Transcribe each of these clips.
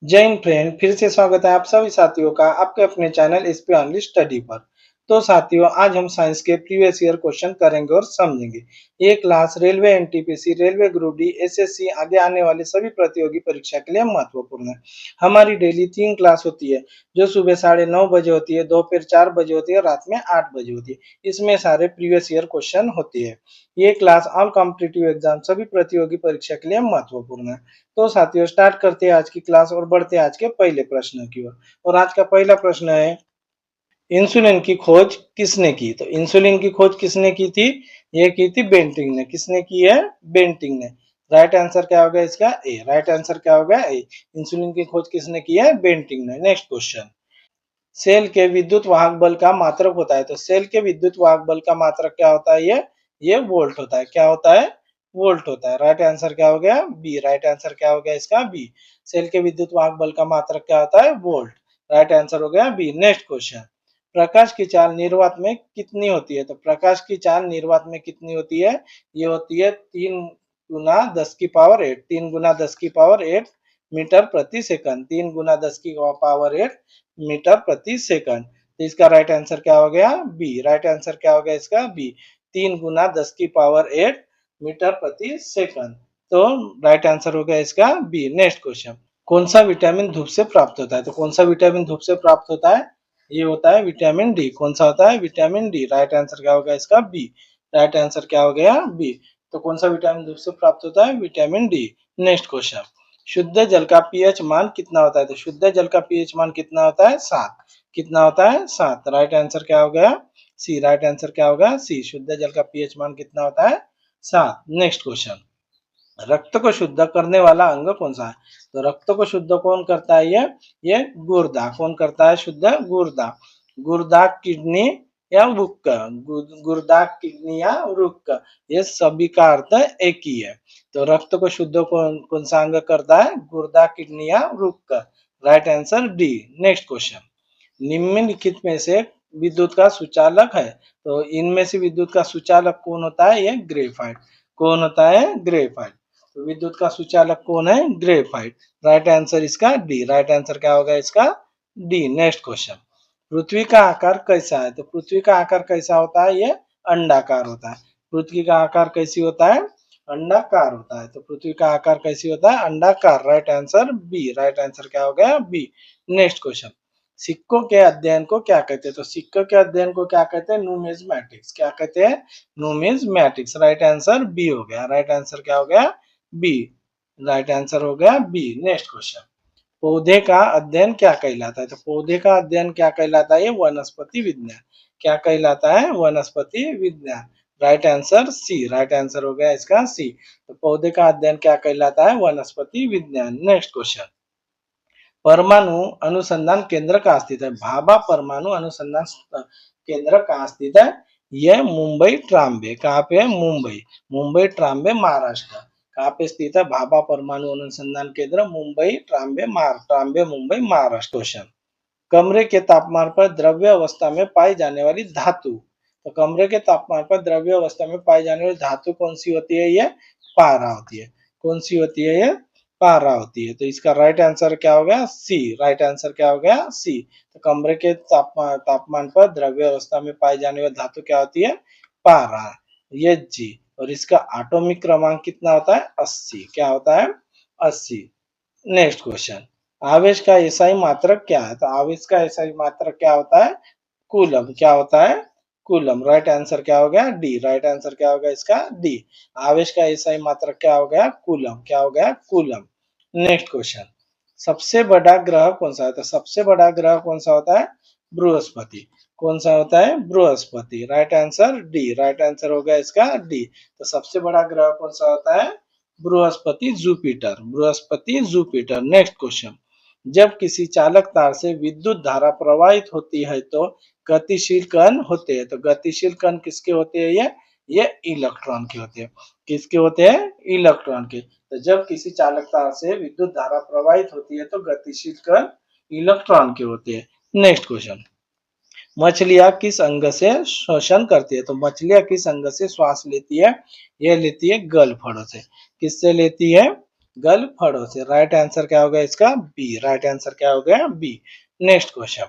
जय हिंद फ्रेंड, फिर से स्वागत है आप सभी साथियों का आपके अपने चैनल एसपी ओनली स्टडी पर। तो साथियों, आज हम साइंस के प्रीवियस ईयर क्वेश्चन करेंगे और समझेंगे। ये class railway NTPC, railway group D, SSC आगे आने वाले सभी प्रतियोगी परीक्षा के लिए महत्वपूर्ण है। हमारी डेली 3 क्लास होती है, जो सुबह 9:30 बजे होती है, दोपहर 4 बजे होती है, रात में 8 बजे होती है। इसमें सारे प्रीवियस ईयर क्वेश्चन होती है। ये क्लास ऑल कॉम्पिटिटिव एग्जाम सभी प्रतियोगी परीक्षा के लिए महत्वपूर्ण है। तो साथियों, स्टार्ट करते हैं आज की क्लास और बढ़ते हैं आज के पहले प्रश्न की ओर। और आज का पहला प्रश्न है, इंसुलिन की खोज किसने की? तो इंसुलिन की खोज किसने की थी? ये की थी बेंटिंग ने। किसने की है? बेंटिंग ने। राइट आंसर क्या होगा इसका? ए। राइट आंसर क्या होगा? ए। इंसुलिन की खोज किसने की है? बेंटिंग ने। नेक्स्ट क्वेश्चन, सेल के विद्युत वाहक बल का मात्रक होता है। तो सेल के विद्युत वाहक बल का मात्रक क्या होता है? ये वोल्ट होता है। क्या होता है? वोल्ट होता है। राइट आंसर क्या हो गया? बी। राइट आंसर क्या हो गया इसका? बी। सेल के विद्युत वाहक बल का मात्रक क्या होता है? वोल्ट। राइट आंसर हो गया बी। नेक्स्ट क्वेश्चन, प्रकाश की चाल निर्वात में कितनी होती है? तो प्रकाश की चाल निर्वात में कितनी होती है? ये होती है 3 × 10⁸ 3 × 10⁸ मीटर प्रति सेकंड। 3 × 10⁸ मीटर प्रति सेकंड। तो इसका राइट आंसर क्या हो गया? बी। राइट आंसर क्या हो गया इसका? बी। 3 × 10⁸ मीटर प्रति सेकंड। तो राइट आंसर हो गया इसका बी। नेक्स्ट क्वेश्चन, कौन सा विटामिन धूप से प्राप्त होता है? तो कौन सा विटामिन धूप से प्राप्त होता है? ये होता है विटामिन डी। कौन सा होता है? Vitamin D. राइट आंसर क्या होगा इसका? बी। राइट आंसर क्या हो गया? बी। तो कौन सा विटामिन धूप से प्राप्त होता है? Vitamin D. नेक्स्ट क्वेश्चन, शुद्ध जल का पीएच मान कितना होता है? तो शुद्ध जल का पीएच मान कितना होता है? 7। कितना होता है? 7। राइट आंसर क्या हो गया? सी। राइट आंसर क्या होगा? सी। शुद्ध जल का पीएच मान कितना होता है? 7। नेक्स्ट क्वेश्चन, रक्त को शुद्ध करने वाला अंग कौन सा है? तो रक्त को शुद्ध कौन करता है? ये गुर्दा। कौन करता है शुद्ध? गुर्दा। गुर्दा, किडनी या वृक्क। गुर्दा, किडनी या वृक्क, ये सभी का अर्थ एक ही है। तो रक्त को शुद्ध कौन कौन सा अंग करता है? गुर्दा, किडनी या वृक्क। Right answer D. Next question, निम्नलिखित में से विद्युत का सुचालक है। तो इनमें से विद्युत का सुचालक कौन होता है? ये ग्रेफाइट। कौन होता है? ग्रेफाइट। तो विद्युत का सुचालक कौन है? ग्रेफाइट। राइट आंसर इसका डी। राइट आंसर क्या होगा इसका? डी। नेक्स्ट क्वेश्चन, पृथ्वी का आकार कैसा है? तो पृथ्वी का आकार कैसा होता है? ये अंडाकार होता है। पृथ्वी का आकार कैसी होता है? अंडाकार होता है। तो पृथ्वी का आकार कैसी होता है? अंडाकार। Right answer B. Right answer क्या हो गया? बी। नेक्स्ट क्वेश्चन, सिक्कों के अध्ययन को क्या कहते हैं? तो सिक्कों के अध्ययन को क्या कहते हैं? न्यूमिज्मेटिक्स। क्या कहते हैं? न्यूमिज्मेटिक्स। राइट आंसर बी हो गया। राइट आंसर क्या हो गया? बी। राइट आंसर हो गया बी। नेक्स्ट क्वेश्चन, पौधे का अध्ययन क्या कहलाता है? तो पौधे का अध्ययन क्या कहलाता है? वनस्पति विज्ञान। क्या कहलाता है? वनस्पति विज्ञान। Right answer C. Right answer हो गया इसका सी। तो पौधे का अध्ययन क्या कहलाता है? वनस्पति विज्ञान। नेक्स्ट क्वेश्चन, परमाणु अनुसंधान केंद्र कहाँ स्थित है? भाभा परमाणु अनुसंधान केंद्र कहाँ स्थित है? यह मुंबई ट्राम्बे। कहाँ पे है? मुंबई। मुंबई ट्राम्बे, महाराष्ट्र। कहाँ पे स्थित है भाभा परमाणु अनुसंधान केंद्र? मुंबई ट्राम्बे, ट्राम्बे मुंबई, महाराष्ट्र। क्वेश्चन, कमरे के तापमान पर द्रव्य अवस्था में पाई जाने वाली धातु। तो कमरे के तापमान पर द्रव्य अवस्था में पाई जाने वाली धातु कौन सी होती है? ये पारा होती है। कौन सी होती है? ये पारा होती है। तो इसका राइट आंसर क्या हो गया? सी। राइट आंसर क्या हो गया? सी। तो कमरे के तापमान पर द्रव्य अवस्था में पाई जाने वाली धातु क्या होती है? पारा। ये जी। और इसका एटॉमिक क्रमांक कितना होता है? 80। क्या होता है? 80। नेक्स्ट क्वेश्चन, आवेश का एसआई मात्रक क्या है? तो आवेश का एसआई मात्रक क्या होता है? कूलम। क्या होता है? कूलम। राइट आंसर क्या हो गया? डी। राइट आंसर क्या होगा इसका? डी। आवेश का एसआई मात्रक क्या हो गया? कूलम। क्या हो गया? कूलम। नेक्स्ट क्वेश्चन, सबसे बड़ा ग्रह कौन सा है? तो सबसे बड़ा ग्रह कौन सा होता है? बृहस्पति। कौन सा होता है? Brihaspati. Right answer D. Right answer हो गया इसका डी। तो सबसे बड़ा ग्रह कौन सा होता है? Brihaspati, Jupiter. Brihaspati, Jupiter. Next question, जब किसी चालक तार से विद्युत धारा प्रवाहित होती है तो गतिशील कण होते हैं। तो गतिशील कण किसके होते हैं? ये इलेक्ट्रॉन के होते हैं। किसके होते हैं? इलेक्ट्रॉन के। तो जब किसी चालक तार से विद्युत धारा प्रवाहित होती है तो गतिशील कण इलेक्ट्रॉन के होते हैं। नेक्स्ट क्वेश्चन, मछलियां किस अंग से श्वसन करती है? तो मछलियां किस अंग से श्वास लेती है? यह लेती है गलफड़ों से। किससे लेती है? गल फड़ों से। राइट आंसर क्या हो गया इसका? बी। राइट आंसर क्या हो गया? बी। नेक्स्ट क्वेश्चन,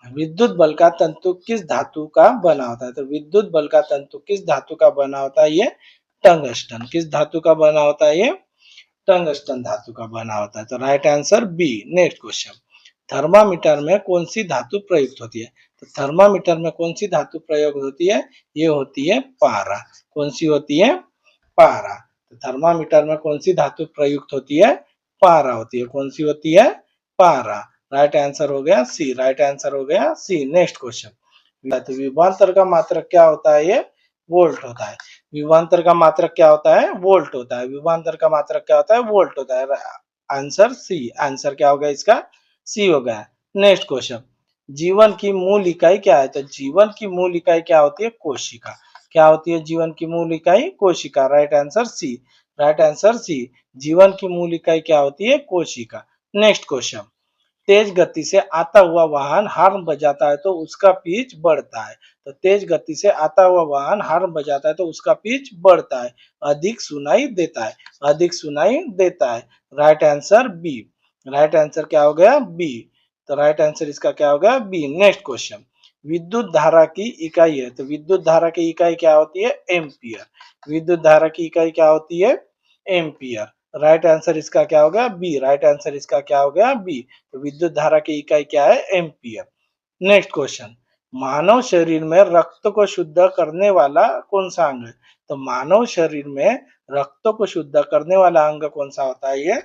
विद्युत बल का तंतु किस धातु का बना होता है? तो विद्युत बल का तंतु किस धातु का बना होता है? ये टंगस्टन। किस धातु का बना होता है? ये टंगस्टन धातु का बना होता है। तो right answer B. Next question, thermometer में कौन सी धातु प्रयुक्त होती है? तो थर्मामीटर में कौन सी धातु प्रयोग होती है? ये होती है पारा। कौन सी होती है? पारा। तो थर्मामीटर में कौन सी धातु प्रयुक्त होती है? पारा होती है। कौन सी होती है? पारा। राइट आंसर हो गया सी। राइट आंसर हो गया सी। नेक्स्ट क्वेश्चन, तो विभवांतर का मात्रक क्या होता है? ये वोल्ट होता है। विभवांतर का मात्रक क्या होता है? वोल्ट होता है। विभवांतर का मात्रक क्या होता है? वोल्ट होता है। Answer C. आंसर क्या होगा इसका? सी हो गया। नेक्स्ट क्वेश्चन, जीवन की मूल इकाई क्या है? तो जीवन की मूल इकाई क्या होती है? कोशिका। क्या होती है जीवन की मूल इकाई? कोशिका। Right answer C. Right answer C. जीवन की मूल इकाई क्या होती है? कोशिका। नेक्स्ट क्वेश्चन, तेज गति से आता हुआ वाहन हॉर्न बजाता है तो उसका पिच बढ़ता है। तो तेज गति से आता हुआ वाहन हॉर्न बजाता है तो उसका पिच बढ़ता है, अधिक सुनाई देता है। अधिक सुनाई देता है। Right answer B. Right answer क्या हो गया? बी। तो राइट आंसर इसका क्या हो गया? बी। नेक्स्ट क्वेश्चन, विद्युत धारा की इकाई है। तो विद्युत धारा की इकाई क्या होती है? एम्पियर। विद्युत धारा की इकाई क्या होती है? एम्पियर। राइट आंसर इसका क्या हो गया? बी। राइट आंसर इसका क्या हो गया? बी। तो विद्युत धारा की इकाई क्या है? एम्पियर। नेक्स्ट क्वेश्चन, मानव शरीर में रक्त को शुद्ध करने वाला कौन सा अंग है? तो मानव शरीर में रक्त को शुद्ध करने वाला अंग कौन सा होता है?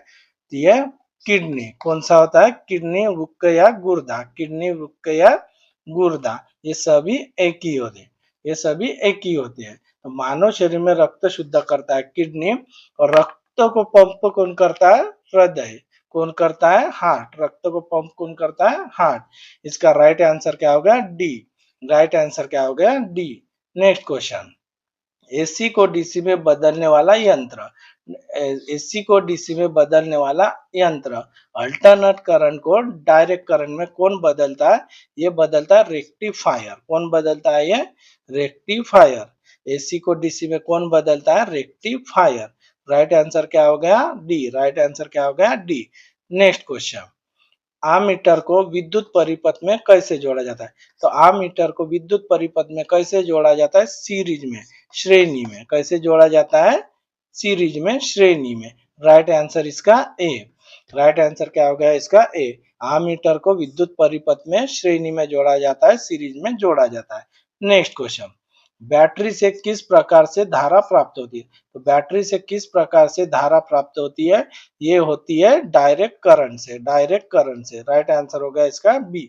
ये किडनी। कौन सा होता है? किडनी, वृक्क या गुर्दा। किडनी, वृक्क या गुर्दा, ये सभी एक ही होते हैं। ये सभी एक ही होते हैं। तो मानव शरीर में रक्त शुद्ध करता है किडनी, और रक्त को पंप कौन करता है? हृदय। कौन करता है? हार्ट। रक्त को पंप कौन करता है? हार्ट। इसका राइट आंसर क्या हो गया? डी। राइट आंसर क्या हो गया? डी। नेक्स्ट क्वेश्चन, एसी को डीसी में बदलने वाला यंत्र। एसी को डीसी में बदलने वाला यंत्र, अल्टरनेट करंट को डायरेक्ट करंट में कौन बदलता है? ये बदलता है रेक्टिफायर। कौन बदलता है? ये रेक्टिफायर। एसी को डीसी में कौन बदलता है? रेक्टिफायर। राइट आंसर क्या हो गया? डी। राइट आंसर क्या हो गया? डी। नेक्स्ट क्वेश्चन, आमीटर को विद्युत परिपथ में कैसे जोड़ा जाता है? तो आमीटर को विद्युत परिपथ में कैसे जोड़ा जाता है? सीरीज में, श्रेणी में। कैसे जोड़ा जाता है? सीरीज में, श्रेणी में। राइट आंसर इसका ए। राइट आंसर क्या हो गया इसका? ए। आमीटर को विद्युत परिपथ में श्रेणी में जोड़ा जाता है, सीरीज में जोड़ा जाता है। नेक्स्ट क्वेश्चन, बैटरी से किस प्रकार से धारा प्राप्त होती है? तो बैटरी से किस प्रकार से धारा प्राप्त होती है? ये होती है डायरेक्ट करंट से। डायरेक्ट करंट से। राइट आंसर होगा इसका बी।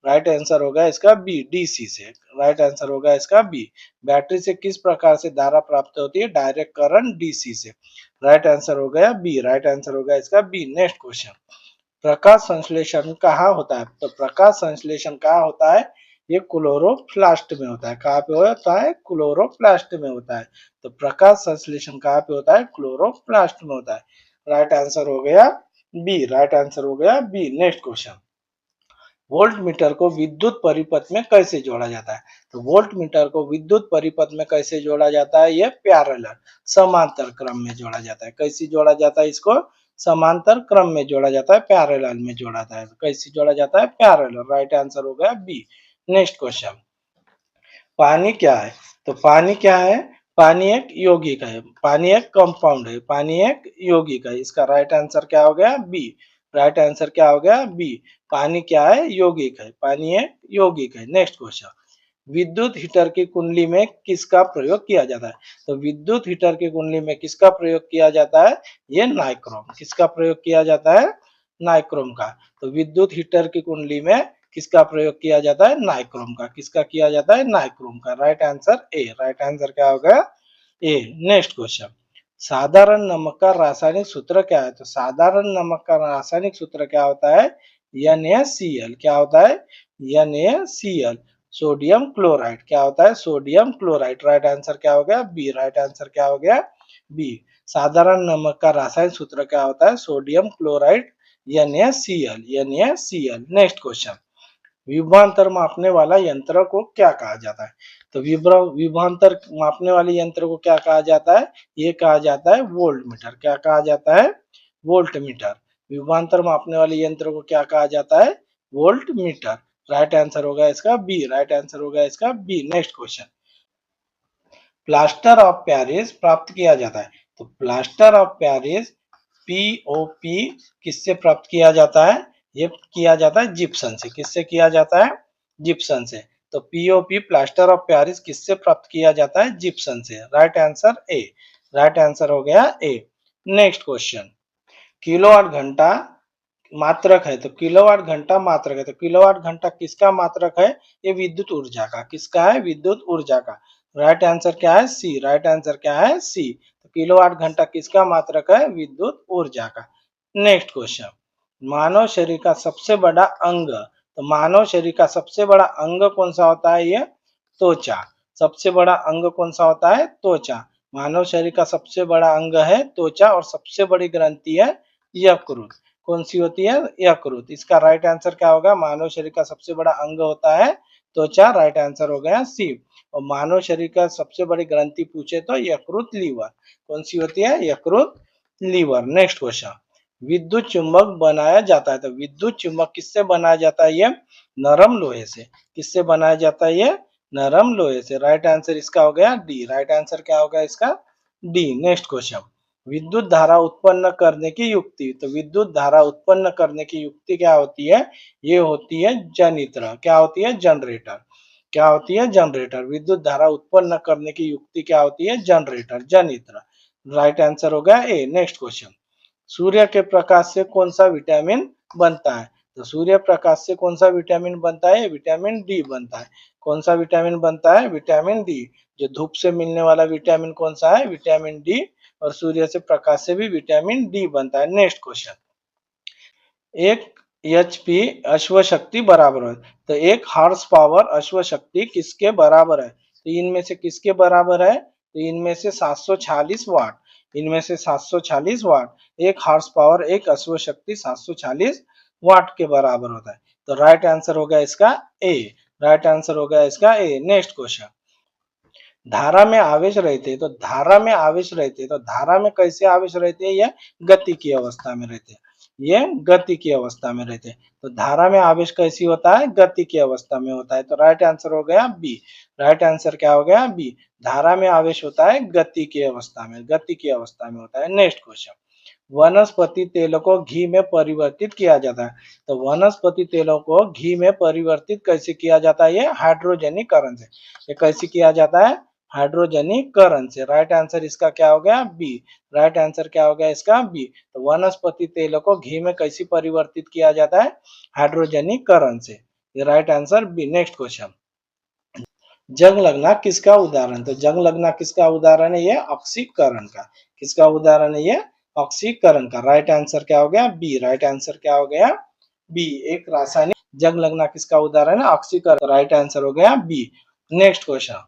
राइट आंसर होगा इसका बी, डीसी से। राइट आंसर होगा इसका बी। बैटरी से किस प्रकार से धारा प्राप्त होती है? डायरेक्ट करंट, डीसी से। राइट आंसर हो गया बी। राइट आंसर होगा इसका बी। नेक्स्ट क्वेश्चन, प्रकाश संश्लेषण कहाँ होता है? तो प्रकाश संश्लेषण कहाँ होता है? ये क्लोरोप्लास्ट में होता है। कहाँ पे होता है? क्लोरोप्लास्ट में होता है। तो प्रकाश संश्लेषण कहाँ पे होता है? क्लोरोप्लास्ट में होता है। राइट आंसर हो गया बी। राइट आंसर हो गया B. Next question, volt meter को विद्युत परिपथ में कैसे जोड़ा जाता है? तो वोल्ट मीटर को विद्युत परिपथ में कैसे जोड़ा जाता है? ये पैरेलल, समांतर क्रम में जोड़ा जाता है। कैसे जोड़ा जाता है इसको? समांतर क्रम में जोड़ा जाता है, पैरेलल में जोड़ा जाता है। कैसे जोड़ा जाता है? पैरेलल। राइट आंसर हो गया बी। नेक्स्ट क्वेश्चन, पानी क्या है? तो पानी क्या है? पानी एक यौगिक है। पानी एक कंपाउंड है। पानी एक यौगिक है। इसका राइट आंसर क्या हो गया? बी। राइट आंसर क्या हो गया? बी। पानी क्या है? यौगिक है। पानी एक यौगिक है। नेक्स्ट क्वेश्चन, विद्युत हीटर की कुंडली में किसका प्रयोग किया जाता है? तो विद्युत हीटर की कुंडली में किसका प्रयोग किया जाता है? ये नाइक्रोम। किसका प्रयोग किया जाता है? नाइक्रोम का। तो विद्युत हीटर की कुंडली में किसका प्रयोग किया जाता है? नाइक्रोम का। किसका किया जाता है? नाइक्रोम का। Right answer A. Right answer क्या होगा? ए। नेक्स्ट क्वेश्चन, साधारण नमक का रासायनिक सूत्र क्या है? तो साधारण नमक का रासायनिक सूत्र क्या होता है? NaCl। क्या होता है? NaCl, sodium chloride. क्या होता है? Sodium chloride. राइट आंसर क्या हो गया? बी। राइट आंसर क्या हो गया? बी। साधारण नमक का रासायनिक सूत्र क्या होता है? Sodium chloride, NaCl। NaCl। Next question, विभवांतर मापने वाला यंत्र को क्या कहा जाता है? तो विभवांतर मापने वाले यंत्र को क्या कहा जाता है? ये कहा जाता है वोल्ट मीटर। क्या कहा जाता है? Volt meter. विभवांतर मापने वाले यंत्र को क्या कहा जाता है? Volt meter. राइट आंसर होगा इसका बी, राइट आंसर होगा इसका B. Next question, plaster of Paris प्राप्त किया जाता है, तो प्लास्टर ऑफ पेरिस पीओपी किससे प्राप्त किया जाता है? ये किया जाता है जिप्सन से। किससे किया जाता है? जिप्सन से। तो पीओपी प्लास्टर ऑफ पेरिस किससे प्राप्त किया जाता है? जिप्सन से। Right answer A, right answer हो गया ए। नेक्स्ट क्वेश्चन, किलोवाट घंटा मात्रक है, तो किलोवाट घंटा मात्रक है, तो किलोवाट घंटा किसका मात्रक है? ये विद्युत ऊर्जा का। किसका है? विद्युत ऊर्जा का। राइट आंसर क्या है? सी, राइट आंसर क्या है? सी। तो किलोवाट घंटा किसका मात्रक है? विद्युत ऊर्जा का। नेक्स्ट क्वेश्चन, मानव शरीर का सबसे बड़ा अंग, तो मानव शरीर का सबसे बड़ा अंग कौन सा होता है? ये त्वचा। सबसे बड़ा अंग कौन सा होता है? त्वचा। मानव शरीर का सबसे बड़ा अंग है त्वचा और सबसे बड़ी ग्रंथि है यकृत। कौन सी होती है? यकृत। इसका राइट आंसर क्या होगा? मानव शरीर का सबसे बड़ा अंग होता है त्वचा। राइट आंसर हो गया सी। और मानव शरीर का सबसे बड़ी ग्रंथि पूछे तो यकृत लीवर। कौन सी होती है? यकृत लीवर। नेक्स्ट क्वेश्चन, विद्युत चुंबक बनाया जाता है, तो विद्युत चुंबक किससे बनाया जाता है? ये नरम लोहे से। किससे बनाया जाता है? ये नरम लोहे से। राइट आंसर इसका हो गया डी, राइट आंसर क्या होगा इसका? डी। नेक्स्ट क्वेश्चन, विद्युत धारा उत्पन्न करने की युक्ति, तो विद्युत धारा उत्पन्न करने की युक्ति क्या होती है? ये होती है जनित्र। क्या होती है? जनरेटर। क्या होती है? जनरेटर। विद्युत धारा उत्पन्न करने की युक्ति क्या होती है? जनरेटर, जनित्र। राइट आंसर होगा ए। नेक्स्ट क्वेश्चन, सूर्य के प्रकाश से कौन सा विटामिन बनता है? तो सूर्य प्रकाश से कौन सा विटामिन बनता है? विटामिन डी बनता है। कौन सा विटामिन बनता है? Vitamin D. जो धूप से मिलने वाला विटामिन कौन सा है? Vitamin D. और सूर्य से प्रकाश से भी विटामिन डी बनता है। नेक्स्ट क्वेश्चन, एक एचपी अश्व शक्ति बराबर है, तो एक हॉर्स पावर अश्व शक्ति किसके बराबर है? तो इनमें से किसके बराबर है? तो इनमें से 746 वाट। इनमें से 746 वाट। एक हॉर्स पावर, एक अश्व शक्ति 746 वाट के बराबर होता है। तो राइट आंसर होगा इसका ए, राइट आंसर होगा इसका ए। नेक्स्ट क्वेश्चन, धारा में आवेश रहते हैं, तो धारा में आवेश रहते हैं, तो धारा में कैसे आवेश रहते हैं? ये गति की अवस्था में रहते हैं। ये गति की अवस्था में रहते हैं। तो धारा में आवेश कैसी होता है? गति की अवस्था में होता है। तो राइट आंसर हो गया बी, राइट आंसर क्या हो गया? बी। धारा में आवेश होता है गति की अवस्था में, गति की अवस्था में होता है। नेक्स्ट क्वेश्चन, वनस्पति तेलों को घी में परिवर्तित किया जाता है, तो वनस्पति तेलों को घी में परिवर्तित कैसे किया जाता है? ये हाइड्रोजनीकरण से। ये कैसे किया जाता है? हाइड्रोजनीकरण से। राइट आंसर इसका क्या हो गया? बी, राइट आंसर क्या हो गया इसका? बी। तो वनस्पति तेलों को घी में कैसे परिवर्तित किया जाता है? हाइड्रोजनीकरण से। ये right answer B. Next question, जंग लगना किसका उदाहरण? तो जंग लगना किसका उदाहरण है? ये ऑक्सीकरण का। किसका उदाहरण है? ये ऑक्सीकरण का। राइट आंसर क्या हो गया? बी, राइट आंसर क्या हो गया? बी। एक रासायनिक जंग लगना किसका उदाहरण है? ऑक्सीकरण। राइट आंसर हो गया बी। नेक्स्ट क्वेश्चन,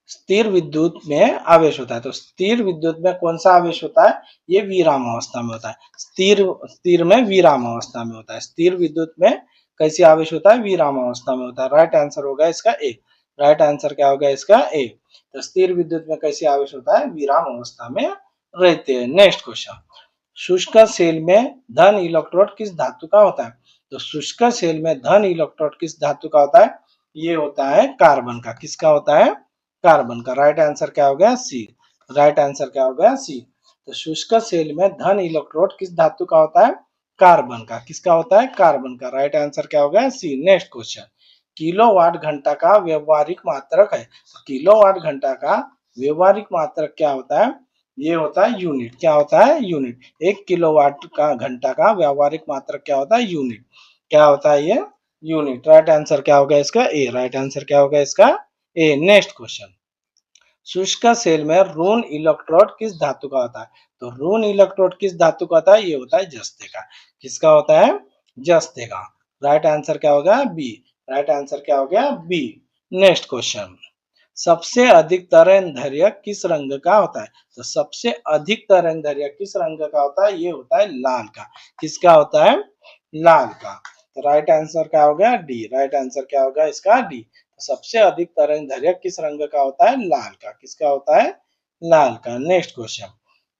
स्थिर विद्युत में आवेश होता है, तो स्थिर विद्युत में कौन सा आवेश होता है? ये विराम अवस्था में होता है। स्थिर स्थिर में विराम अवस्था में होता है। स्थिर विद्युत में कैसे आवेश होता है? विराम अवस्था में होता है। राइट आंसर होगा इसका ए, राइट आंसर क्या होगा इसका? ए। तो स्थिर विद्युत में कैसे आवेश होता है? विराम अवस्था में रहते हैं। नेक्स्ट क्वेश्चन, शुष्क सेल में धन इलेक्ट्रोड किस धातु का होता है? तो शुष्क सेल में धन इलेक्ट्रोड किस धातु का होता है? ये होता है कार्बन का। किसका होता है? कार्बन का। राइट आंसर क्या हो गया? सी, राइट आंसर क्या हो गया? सी। तो शुष्क सेल में धन इलेक्ट्रोड किस धातु का होता है? कार्बन का। किसका होता है? कार्बन का। राइट आंसर क्या हो गया? सी। नेक्स्ट क्वेश्चन, किलोवाट घंटा का व्यवहारिक मात्रक है, तो किलोवाट घंटा का व्यवहारिक मात्रक क्या होता है? ये होता है यूनिट। क्या होता है? यूनिट। एक किलोवाट का घंटा का व्यवहारिक मात्रक क्या होता है? यूनिट। क्या होता है ये? यूनिट। राइट आंसर क्या होगा इसका? ए, राइट आंसर क्या होगा इसका? ए। नेक्स्ट क्वेश्चन, शुष्क सेल में ऋण इलेक्ट्रोड किस धातु का होता है? तो ऋण इलेक्ट्रोड किस धातु का होता है? ये होता है जस्ते का। किसका होता है? जस्ते का। राइट आंसर क्या होगा? बी, राइट आंसर क्या हो गया? बी। नेक्स्ट क्वेश्चन, सबसे अधिक तरंगदैर्घ्य किस रंग का होता है? तो सबसे अधिक तरंगदैर्घ्य किस रंग का होता है? ये होता है लाल का। किसका होता है? लाल का। तो राइट आंसर क्या हो गया? डी, राइट आंसर क्या होगा इसका? डी। तो सबसे अधिक तरंगदैर्घ्य किस रंग का होता है? लाल का। किसका होता है? लाल का। नेक्स्ट क्वेश्चन,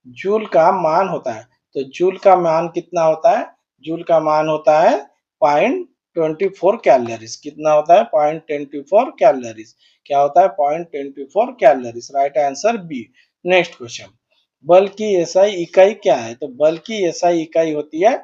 जूल का मान होता है, तो जूल का मान कितना होता है? जूल का मान होता है 0.24 कैलोरीज। कितना होता है? 0.24 कैलोरीज। क्या होता है? 0.24 calories. Right answer B. Next question, बल की एसआई इकाई क्या है? तो बल की एसआई इकाई होती है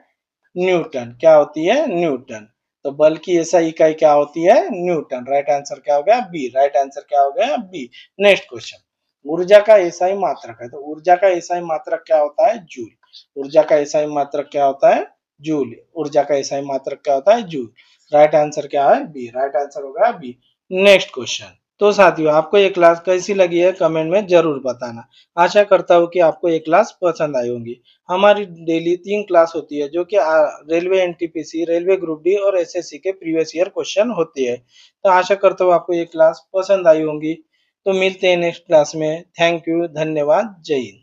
न्यूटन। क्या होती है? न्यूटन। तो बल की एसआई इकाई क्या होती है? न्यूटन। राइट आंसर क्या हो गया? बी। राइट आंसर क्या हो गया? बी। नेक्स्ट क्वेश्चन, ऊर्जा का एसआई मात्रक है, तो ऊर्जा का एसआई मात्रक क्या होता है? जूल। ऊर्जा का एसआई मात्रक क्या होता है? जूल। ऊर्जा का एसआई मात्रक क्या होता है? जूल। राइट आंसर क्या है? बी। राइट आंसर होगा बी। नेक्स्ट क्वेश्चन, तो साथियों आपको ये क्लास कैसी लगी है कमेंट में जरूर बताना। आशा करता हूँ कि आपको ये क्लास पसंद आई होंगी। हमारी डेली 3 क्लास होती है जो कि railway NTPC, railway group D और एसएससी के प्रीवियस ईयर क्वेश्चन होती है। तो आशा करता हूँ आपको ये क्लास पसंद आई होंगी। तो मिलते हैं नेक्स्ट क्लास में। थैंक यू, धन्यवाद, जय हिंद।